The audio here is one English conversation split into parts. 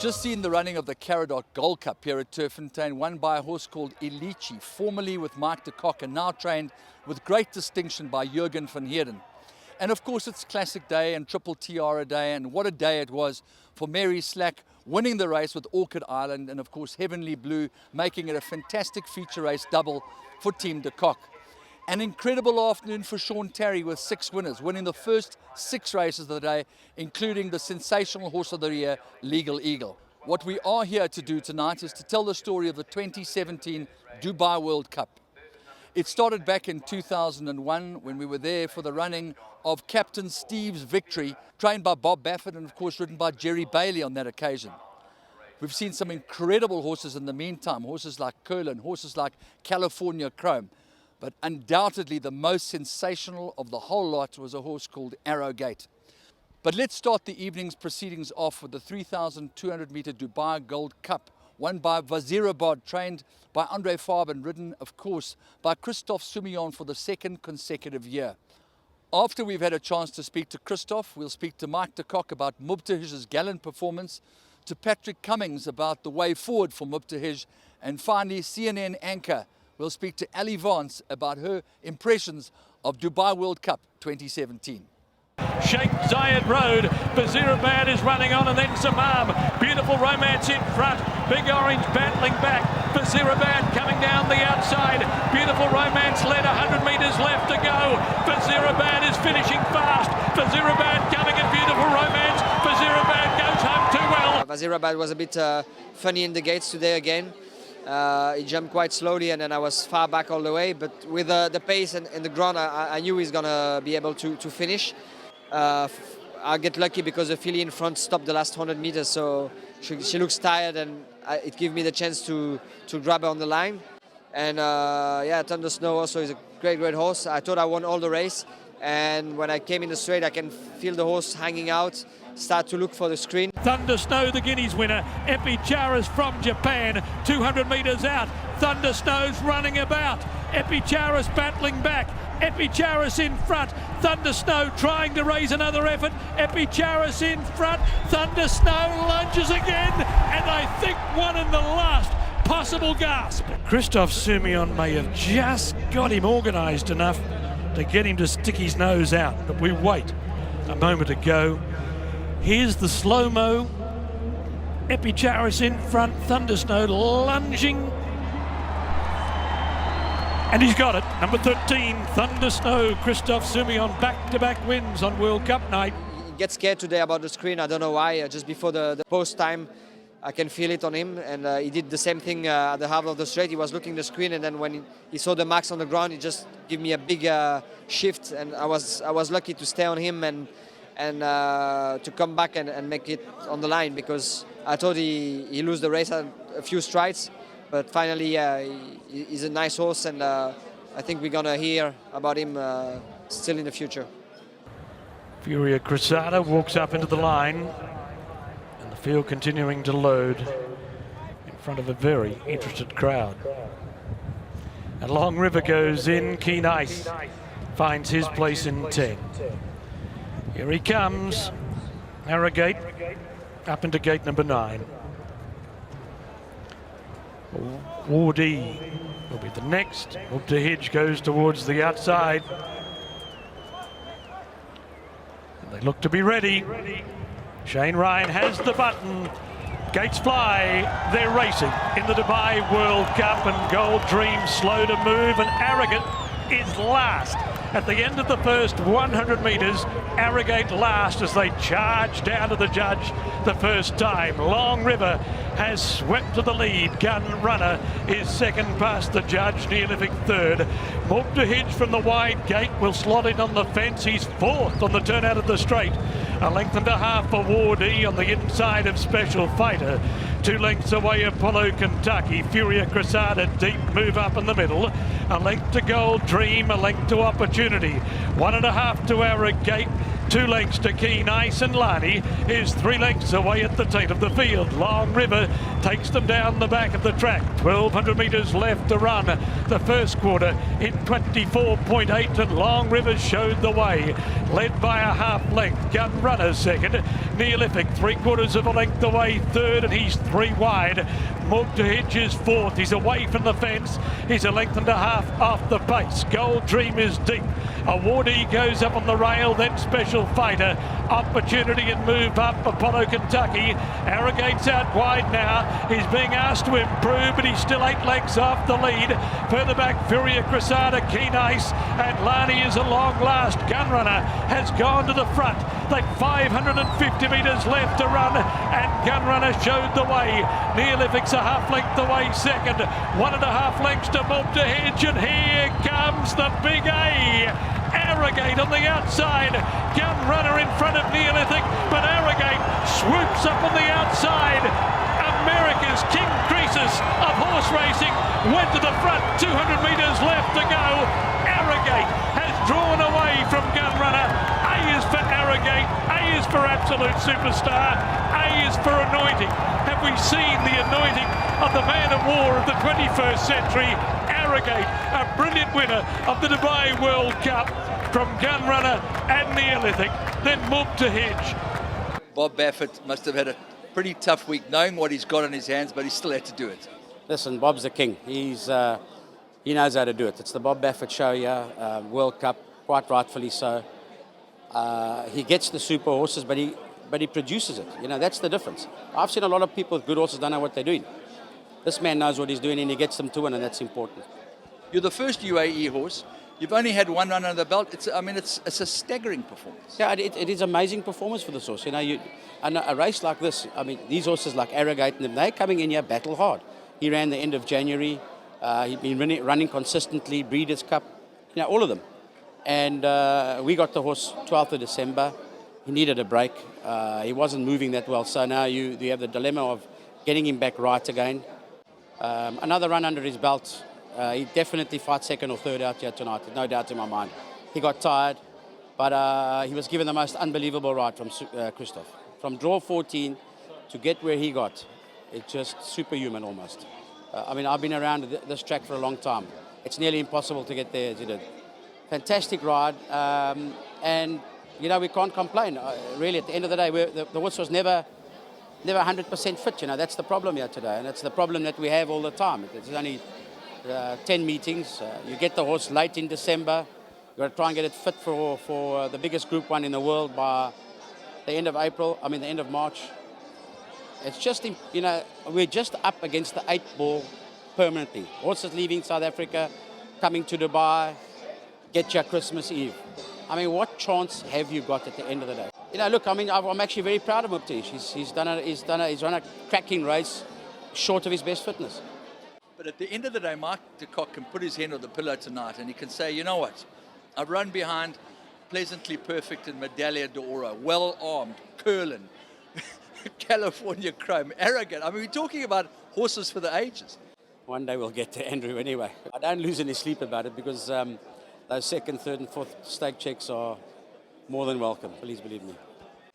just seen the running of the Arrogate Gold Cup here at Turffontein, won by a horse called Ilichi, formerly with Mike de Kock and now trained with great distinction by Jurgen van Heerden. And of course it's Classic Day and Triple Tiara Day, and what a day it was for Mary Slack winning the race with Orchid Island, and of course Heavenly Blue making it a fantastic feature race double for Team de Kock. An incredible afternoon for Sean Terry with 6 winners, winning the first 6 races of the day, including the sensational horse of the year, Legal Eagle. What we are here to do tonight is to tell the story of the 2017 Dubai World Cup. It started back in 2001 when we were there for the running of Captain Steve's Victory, trained by Bob Baffert and of course ridden by Jerry Bailey on that occasion. We've seen some incredible horses in the meantime, horses like Curlin, horses like California Chrome. But undoubtedly the most sensational of the whole lot was a horse called Arrogate. But let's start the evening's proceedings off with the 3,200 meter Dubai Gold Cup, won by Wazirabad, trained by Andre Fabre and ridden, of course, by Christophe Soumillon for the 2nd consecutive year. After we've had a chance to speak to Christophe, we'll speak to Mike de Kock about Mubtahij's gallant performance, to Patrick Cummings about the way forward for Mubtahij, and finally CNN anchor we'll speak to Ali Vance about her impressions of Dubai World Cup 2017. Sheikh Zayed Road, Wazirabad is running on, and then Samam. Beautiful Romance in front, Big Orange battling back. Wazirabad coming down the outside. Beautiful Romance led, 100 metres left to go. Wazirabad is finishing fast. Wazirabad coming in, Beautiful Romance. Wazirabad goes home too well. Wazirabad was a bit funny in the gates today again. He jumped quite slowly and then I was far back all the way, but with the pace and the ground I knew he's going to be able to finish. I'll get lucky because the filly in front stopped the last 100 meters, so she looks tired and it gave me the chance to grab her on the line. And yeah, Thunder Snow also is a great horse. I thought I won all the race, and when I came in the straight I can feel the horse hanging out, start to look for the screen. Thunder Snow, the Guineas winner. Epicharis from Japan, 200 metres out. Thunder Snow's running about. Epicharis battling back. Epicharis in front. Thunder Snow trying to raise another effort. Epicharis in front. Thunder Snow lunges again, and I think one in the last possible gasp. Christophe Soumillon may have just got him organised enough to get him to stick his nose out, but we wait a moment to go. Here's the slow-mo. Epicharis in front, Thunder Snow lunging. And he's got it. Number 13, Thunder Snow, Christophe Soumillon, back-to-back wins on World Cup night. He gets scared today about the screen, I don't know why. Just before the post time, I can feel it on him, and he did the same thing at the half of the straight. He was looking at the screen, and then when he saw the marks on the ground, he just gave me a big shift, and I was lucky to stay on him and to come back and make it on the line, because I thought he lose the race at a few strides, but finally he's a nice horse, and I think we're gonna hear about him still in the future. Furia Cressada walks up into the line, and the field continuing to load in front of a very interested crowd. And Long River goes in, Keen Ice finds his place in 10. Here he comes, Arrogate, up into gate number 9. Wardy will be the next. Mubtahij goes towards the outside. And they look to be ready. Shane Ryan has the button. Gates fly, they're racing in the Dubai World Cup, and Gold Dream slow to move, and Arrogate is last. At the end of the first 100 metres, Arrogate last as they charge down to the judge the first time. Long River has swept to the lead. Gun Runner is second past the judge, Neolithic third. Mubtahij from the wide gate will slot in on the fence. He's fourth on the turn out of the straight. A length and a half for Wardy on the inside of Special Fighter. 2 lengths away Apollo Kentucky. Furia Cressada deep move up in the middle. A length to Gold Dream, a length to Opportunity. 1.5 to Arrogate. 2 lengths to Keen Ice, and Lani is 3 lengths away at the tail of the field. Long River takes them down the back of the track. 1,200 metres left to run. The first quarter in 24.8, and Long River showed the way, led by a half length. Gun Runner second. Neolithic 3/4 of a length away third, and he's 3 wide. Mould is fourth. He's away from the fence. He's a length and a half off the pace. Gold Dream is deep. Awardee goes up on the rail, then Special Fighter. Opportunity and Move Up. Apollo Kentucky. Arrogate's out wide now. He's being asked to improve, but he's still 8 lengths off the lead. Further back, Furia Cressada, Keen Ice, and Lani is a long last. Gunrunner has gone to the front. They've 550 metres left to run, and Gunrunner showed the way. Neolithic's a half length away second. 1.5 lengths to Mould, and here comes the big A. Arrogate on the outside. Gun Runner in front of Neolithic, but Arrogate swoops up on the outside. America's King Croesus of horse racing went to the front. 200 metres left to go. Arrogate has drawn away from Gun Runner. A is for Arrogate. A is for Absolute Superstar. A is for Anointing. Have we seen the anointing of the man of war of the 21st century? Arrogate, a brilliant winner of the Dubai World Cup from Gun Runner and Neolithic, then Mould. Bob Baffert must have had a pretty tough week knowing what he's got on his hands, but he still had to do it. Listen, Bob's the king. He knows how to do it. It's the Bob Baffert show here, World Cup, quite rightfully so. He gets the super horses, but he produces it. You know, that's the difference. I've seen a lot of people with good horses don't know what they're doing. This man knows what he's doing, and he gets them to win, and that's important. You're the first UAE horse. You've only had one run under the belt. It's a staggering performance. Yeah, it is amazing performance for this horse. You know, and a race like this, I mean, these horses like Arrogate, and they're coming in here battle hard. He ran the end of January. He'd been running consistently, Breeders' Cup, you know, all of them. And we got the horse 12th of December. He needed a break. He wasn't moving that well. So now you have the dilemma of getting him back right again. Another run under his belt. He definitely fights second or third out here tonight, no doubt in my mind. He got tired, but he was given the most unbelievable ride from Christoph. From draw 14 to get where he got, it's just superhuman almost. I mean, I've been around this track for a long time. It's nearly impossible to get there as he did. Fantastic ride, and you know, we can't complain. Really, at the end of the day, the horse was never 100% fit. You know, that's the problem here today, and that's the problem that we have all the time. It's only 10 meetings. You get the horse late in December. You've got to try and get it fit for the biggest Group 1 in the world by the end of the end of March. It's just, you know, we're just up against the 8 ball permanently. Horses leaving South Africa, coming to Dubai, get your Christmas Eve. I mean, what chance have you got at the end of the day? You know, look, I mean, I'm actually very proud of Muptish. He's run a cracking race, short of his best fitness. But at the end of the day, Mark de Kock can put his hand on the pillow tonight and he can say, you know what, I've run behind Pleasantly Perfect and Medallia d'Oro, well-armed, Curlin, California Chrome, Arrogate. I mean, we're talking about horses for the ages. One day we'll get to Andrew anyway. I don't lose any sleep about it because those second, third and fourth stake checks are more than welcome, please believe me.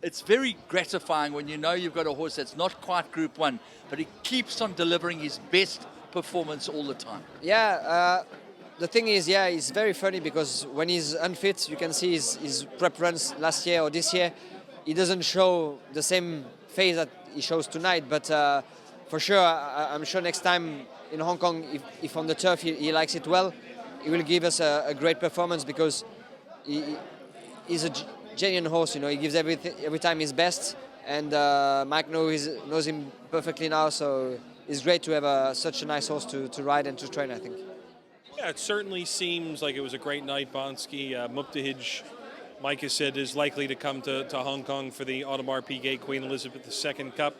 It's very gratifying when you know you've got a horse that's not quite Group 1, but he keeps on delivering his best performance all the time. Yeah, the thing is, yeah, it's very funny because when he's unfit, you can see his prep runs last year or this year. He doesn't show the same phase that he shows tonight, but for sure, I'm sure next time in Hong Kong, if on the turf he likes it well, he will give us a great performance because he's a genuine horse. You know, he gives every time his best, and Mike knows him perfectly now. So it's great to have such a nice horse to ride and to train, I think. Yeah, it certainly seems like it was a great night, Bonsky. Muptahij, Mike has said, is likely to come to Hong Kong for the Audemars Piguet Queen Elizabeth II Cup,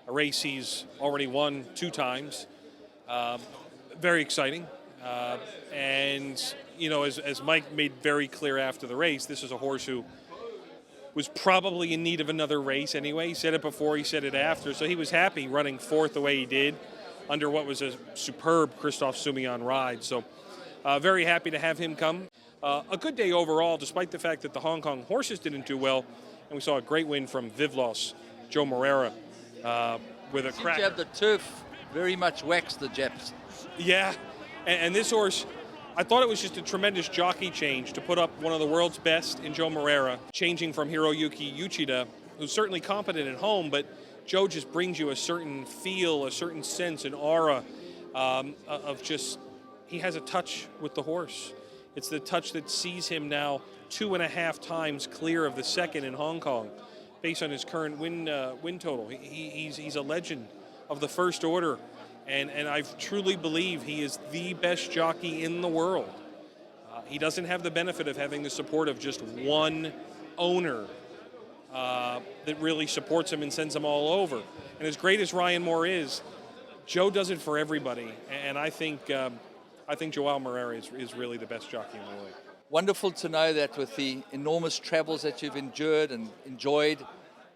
a race he's already won 2 times. Very exciting. And, you know, as Mike made very clear after the race, this is a horse who was probably in need of another race anyway. He said it before, he said it after. So he was happy running 4th the way he did under what was a superb Christophe Soumillon ride. So very happy to have him come. A good day overall, despite the fact that the Hong Kong horses didn't do well, and we saw a great win from Vivlos, Joe Moreira, with a Seem crack. to have the turf very much waxed, the Japs. Yeah, and this horse, I thought it was just a tremendous jockey change to put up one of the world's best in Joe Moreira, changing from Hiroyuki Uchida, who's certainly competent at home, but Joe just brings you a certain feel, a certain sense, an aura of just, he has a touch with the horse. It's the touch that sees him now 2.5 times clear of the second in Hong Kong, based on his current win total. He's a legend of the first order, and I truly believe he is the best jockey in the world. He doesn't have the benefit of having the support of just one owner that really supports him and sends him all over. And as great as Ryan Moore is, Joe does it for everybody, and I think Joao Moreira is really the best jockey in the world. Wonderful to know that with the enormous travels that you've endured and enjoyed,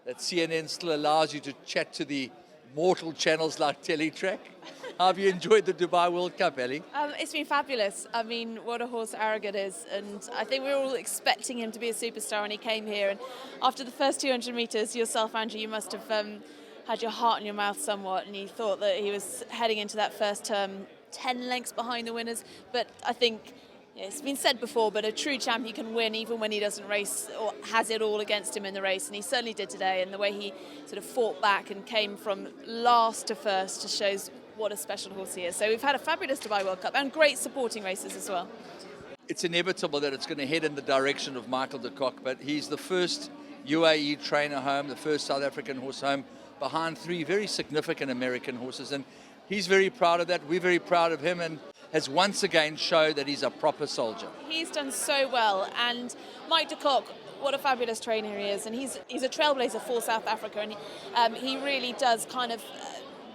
that CNN still allows you to chat to the mortal channels like Teletrack. How have you enjoyed the Dubai World Cup, Ellie? It's been fabulous. I mean, what a horse Arrogate is. And I think we were all expecting him to be a superstar when he came here. And after the first 200 metres, yourself, Andrew, you must have had your heart in your mouth somewhat. And you thought that he was heading into that first term 10 lengths behind the winners. But I think, it's been said before, but a true champion can win even when he doesn't race or has it all against him in the race, and he certainly did today. And the way he sort of fought back and came from last to first just shows what a special horse he is. So we've had a fabulous Dubai World Cup and great supporting races as well. It's inevitable that it's going to head in the direction of Michael de Kock, but he's the first UAE trainer home, the first South African horse home, behind 3 very significant American horses, and he's very proud of that. We're very proud of him, and has once again showed that he's a proper soldier. He's done so well, and Mike de Kock, what a fabulous trainer he is, and he's a trailblazer for South Africa, and he really does kind of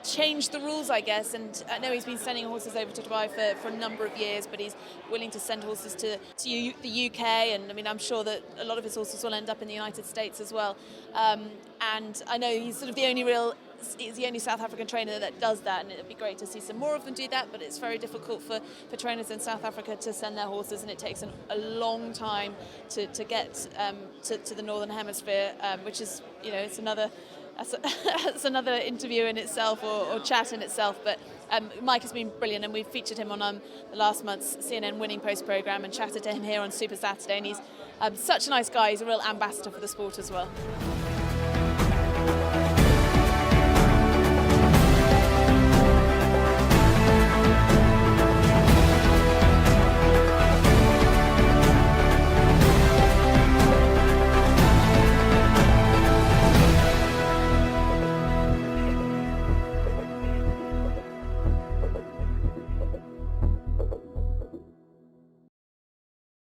change the rules, I guess. And I know he's been sending horses over to Dubai for a number of years, but he's willing to send horses to the UK, and I mean, I'm sure that a lot of his horses will end up in the United States as well. And I know he's sort of the only South African trainer that does that, and it'd be great to see some more of them do that, but it's very difficult for trainers in South Africa to send their horses, and it takes a long time to get to the Northern Hemisphere, which is, it's that's another interview in itself, or chat in itself. But Mike has been brilliant, and we've featured him on the last month's CNN Winning Post programme and chatted to him here on Super Saturday, and he's such a nice guy. He's a real ambassador for the sport as well.